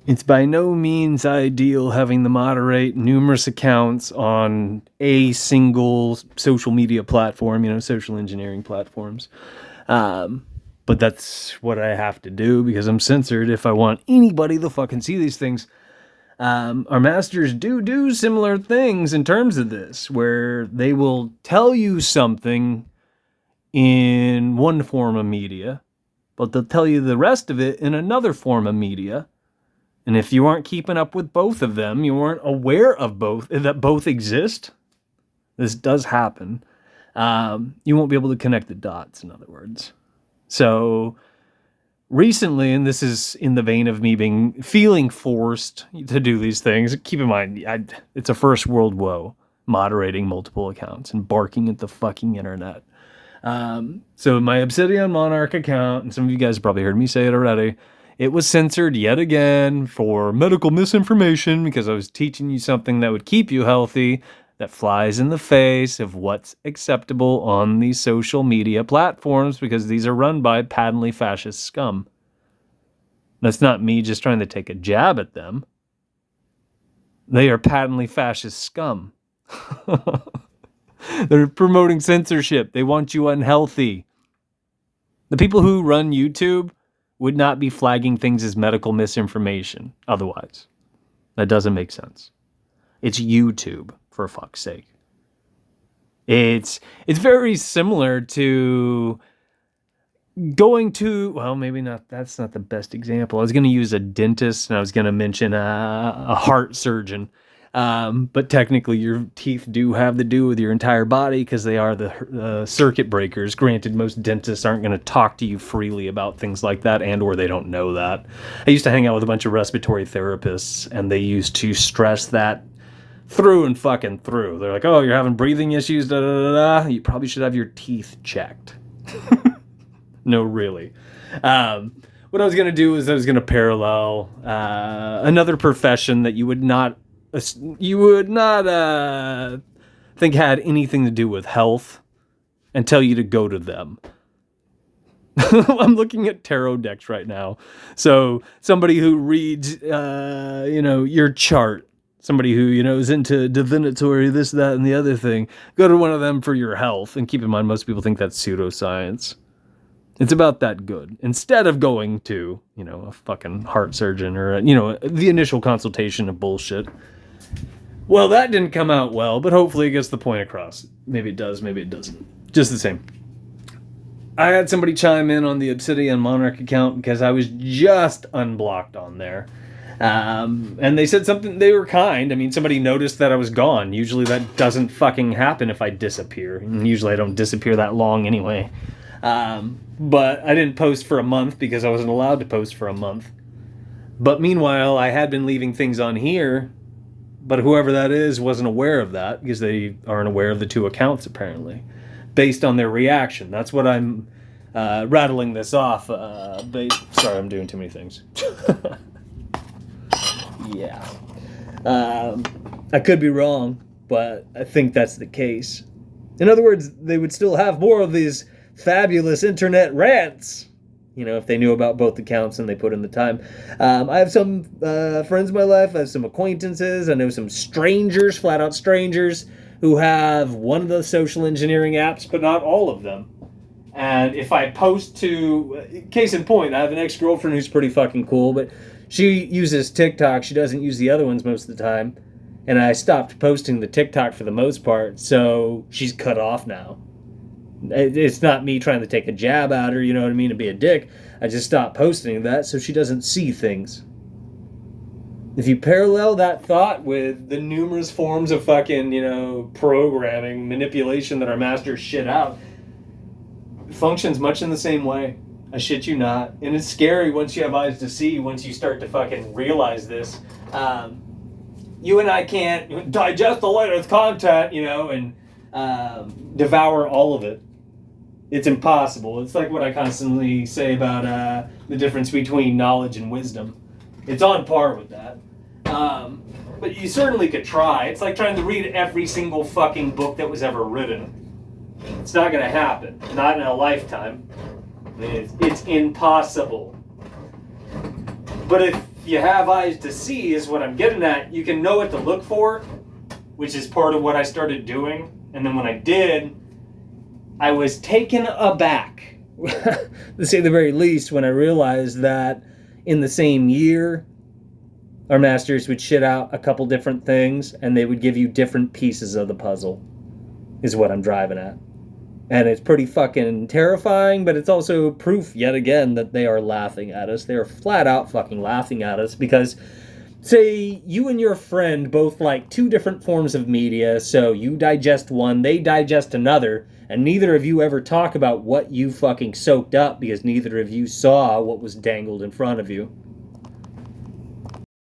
It's by no means ideal having to moderate numerous accounts on a single social media platform, social engineering platforms. But that's what I have to do because I'm censored if I want anybody to fucking see these things. Our masters do similar things in terms of this, where they will tell you something in one form of media, but they'll tell you the rest of it in another form of media. And if you aren't keeping up with both of them, you aren't aware of both, that both exist, this does happen, you won't be able to connect the dots, in other words. So recently, and this is in the vein of me feeling forced to do these things, keep in mind, it's a first world woe, moderating multiple accounts and barking at the fucking internet. So my Obsidian Monarch account, and some of you guys have probably heard me say it already, it was censored yet again for medical misinformation because I was teaching you something that would keep you healthy that flies in the face of what's acceptable on these social media platforms because these are run by patently fascist scum. That's not me just trying to take a jab at them. They are patently fascist scum. They're promoting censorship. They want you unhealthy. The people who run YouTube would not be flagging things as medical misinformation otherwise. That doesn't make sense. It's YouTube, for fuck's sake. It's very similar to going to, well, maybe not, that's not the best example. I was going to use a dentist and I was going to mention a heart surgeon. But technically your teeth do have to do with your entire body because they are the circuit breakers. Granted, most dentists aren't going to talk to you freely about things like that, and or they don't know that. I used to hang out with a bunch of respiratory therapists, and they used to stress that through and fucking through. They're like, oh, you're having breathing issues, da da da da. You probably should have your teeth checked. No, really. What I was going to do is I was going to parallel another profession that you would not think had anything to do with health and tell you to go to them. I'm looking at tarot decks right now. So somebody who reads, your chart, somebody who, is into divinatory, this, that, and the other thing, go to one of them for your health. And keep in mind, most people think that's pseudoscience. It's about that good. Instead of going to, a fucking heart surgeon or, the initial consultation of bullshit. Well, that didn't come out well, but hopefully it gets the point across. Maybe it does, maybe it doesn't. Just the same. I had somebody chime in on the Obsidian Monarch account because I was just unblocked on there. And they said something, they were kind. I mean, somebody noticed that I was gone. Usually that doesn't fucking happen if I disappear. And usually I don't disappear that long anyway. But I didn't post for a month because I wasn't allowed to post for a month. But meanwhile, I had been leaving things on here, but whoever that is wasn't aware of that because they aren't aware of the two accounts, apparently, based on their reaction. That's what I'm rattling this off. Sorry, I'm doing too many things. Yeah. I could be wrong, but I think that's the case. In other words, they would still have more of these fabulous internet rants, if they knew about both accounts and they put in the time. I have some friends in my life, I have some acquaintances, I know some strangers, flat out strangers, who have one of the social engineering apps, but not all of them. And if I post to, case in point, I have an ex-girlfriend who's pretty fucking cool, but she uses TikTok, she doesn't use the other ones most of the time, and I stopped posting the TikTok for the most part, so she's cut off now. It's not me trying to take a jab at her, and be a dick. I just stopped posting that so she doesn't see things. If you parallel that thought with the numerous forms of fucking, programming, manipulation that our masters shit out, it functions much in the same way. I shit you not. And it's scary once you have eyes to see, once you start to fucking realize this. You and I can't digest the latest content, and devour all of it. It's impossible. It's like what I constantly say about the difference between knowledge and wisdom. It's on par with that. But you certainly could try. It's like trying to read every single fucking book that was ever written. It's not going to happen. Not in a lifetime. It's impossible. But if you have eyes to see is what I'm getting at. You can know what to look for, which is part of what I started doing. And then when I did, I was taken aback, to say the very least, when I realized that in the same year, our masters would shit out a couple different things and they would give you different pieces of the puzzle, is what I'm driving at. And it's pretty fucking terrifying, but it's also proof, yet again, that they are laughing at us. They are flat out fucking laughing at us because, say, you and your friend both like two different forms of media, so you digest one, they digest another, and neither of you ever talk about what you fucking soaked up because neither of you saw what was dangled in front of you.